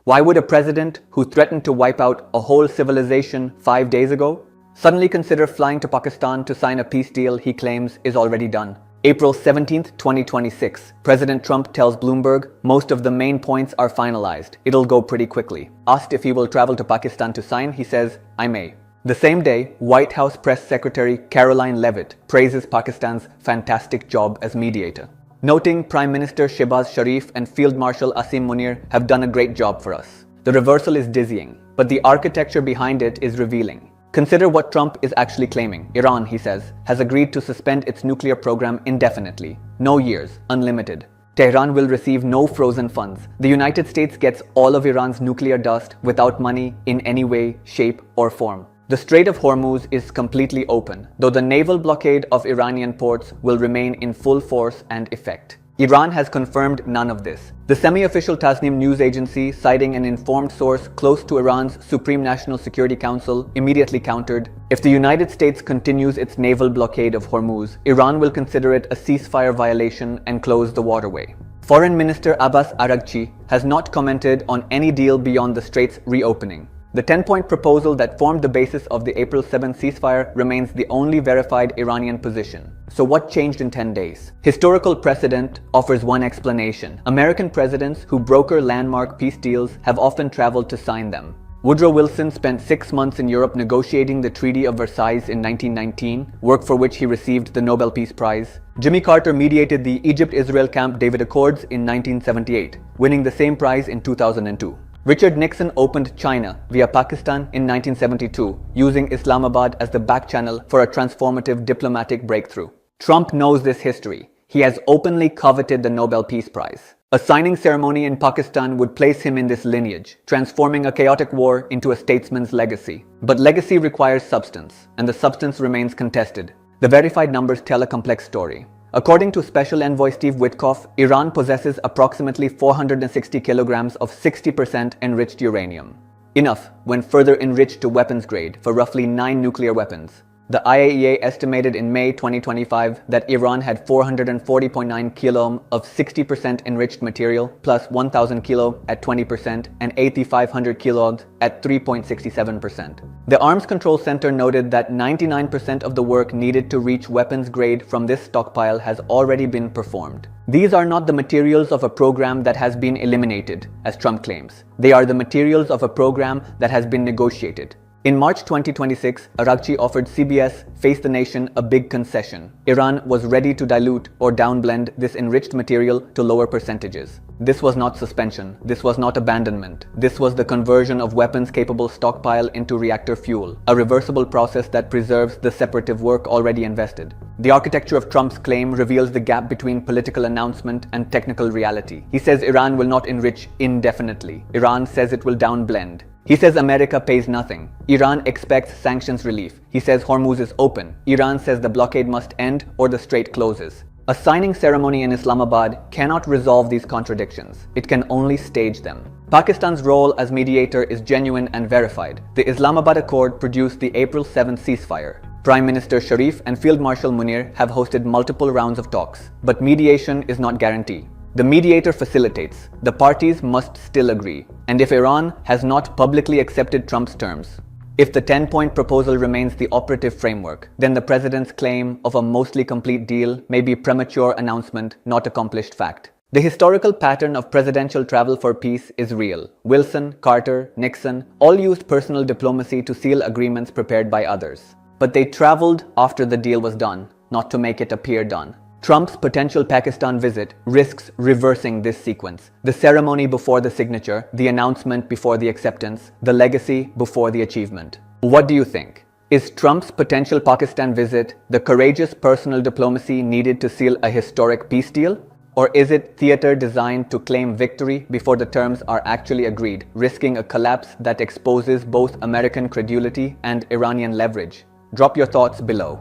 Why would a president who threatened to wipe out a whole civilization 5 days ago suddenly consider flying to Pakistan to sign a peace deal he claims is already done? April 17, 2026, President Trump tells Bloomberg most of the main points are finalized. It'll go pretty quickly. Asked if he will travel to Pakistan to sign, he says, "I may." The same day, White House Press Secretary Caroline Leavitt praises Pakistan's fantastic job as mediator, noting Prime Minister Shehbaz Sharif and Field Marshal Asim Munir have done a great job for us. The reversal is dizzying, but the architecture behind it is revealing. Consider what Trump is actually claiming. Iran, he says, has agreed to suspend its nuclear program indefinitely. No years, unlimited. Tehran will receive no frozen funds. The United States gets all of Iran's nuclear dust without money in any way, shape, or form. The Strait of Hormuz is completely open, though the naval blockade of Iranian ports will remain in full force and effect. Iran has confirmed none of this. The semi-official Tasnim news agency, citing an informed source close to Iran's Supreme National Security Council, immediately countered, "If the United States continues its naval blockade of Hormuz, Iran will consider it a ceasefire violation and close the waterway." Foreign Minister Abbas Araghchi has not commented on any deal beyond the strait's reopening. The 10-point proposal that formed the basis of the April 7 ceasefire remains the only verified Iranian position. So what changed in 10 days? Historical precedent offers one explanation. American presidents who broker landmark peace deals have often traveled to sign them. Woodrow Wilson spent 6 months in Europe negotiating the Treaty of Versailles in 1919, work for which he received the Nobel Peace Prize. Jimmy Carter mediated the Egypt-Israel Camp David Accords in 1978, winning the same prize in 2002. Richard Nixon opened China via Pakistan in 1972, using Islamabad as the back channel for a transformative diplomatic breakthrough. Trump knows this history. He has openly coveted the Nobel Peace Prize. A signing ceremony in Pakistan would place him in this lineage, transforming a chaotic war into a statesman's legacy. But legacy requires substance, and the substance remains contested. The verified numbers tell a complex story. According to Special Envoy Steve Witkoff, Iran possesses approximately 460 kilograms of 60% enriched uranium. Enough when further enriched to weapons grade for roughly 9 nuclear weapons. The IAEA estimated in May 2025 that Iran had 440.9 kilo of 60% enriched material plus 1,000 kilo at 20% and 8,500 kilo at 3.67%. The Arms Control Center noted that 99% of the work needed to reach weapons grade from this stockpile has already been performed. These are not the materials of a program that has been eliminated, as Trump claims. They are the materials of a program that has been negotiated. In March 2026, Araghchi offered CBS Face the Nation a big concession. Iran was ready to dilute or downblend this enriched material to lower percentages. This was not suspension. This was not abandonment. This was the conversion of weapons-capable stockpile into reactor fuel, a reversible process that preserves the separative work already invested. The architecture of Trump's claim reveals the gap between political announcement and technical reality. He says Iran will not enrich indefinitely. Iran says it will downblend. He says America pays nothing. Iran expects sanctions relief. He says Hormuz is open. Iran says the blockade must end or the strait closes. A signing ceremony in Islamabad cannot resolve these contradictions. It can only stage them. Pakistan's role as mediator is genuine and verified. The Islamabad Accord produced the April 7 ceasefire. Prime Minister Sharif and Field Marshal Munir have hosted multiple rounds of talks, but mediation is not guaranteed. The mediator facilitates. The parties must still agree. And if Iran has not publicly accepted Trump's terms, if the 10-point proposal remains the operative framework, then the president's claim of a mostly complete deal may be premature announcement, not accomplished fact. The historical pattern of presidential travel for peace is real. Wilson, Carter, Nixon all used personal diplomacy to seal agreements prepared by others. But they traveled after the deal was done, not to make it appear done. Trump's potential Pakistan visit risks reversing this sequence. The ceremony before the signature, the announcement before the acceptance, the legacy before the achievement. What do you think? Is Trump's potential Pakistan visit the courageous personal diplomacy needed to seal a historic peace deal? Or is it theater designed to claim victory before the terms are actually agreed, risking a collapse that exposes both American credulity and Iranian leverage? Drop your thoughts below.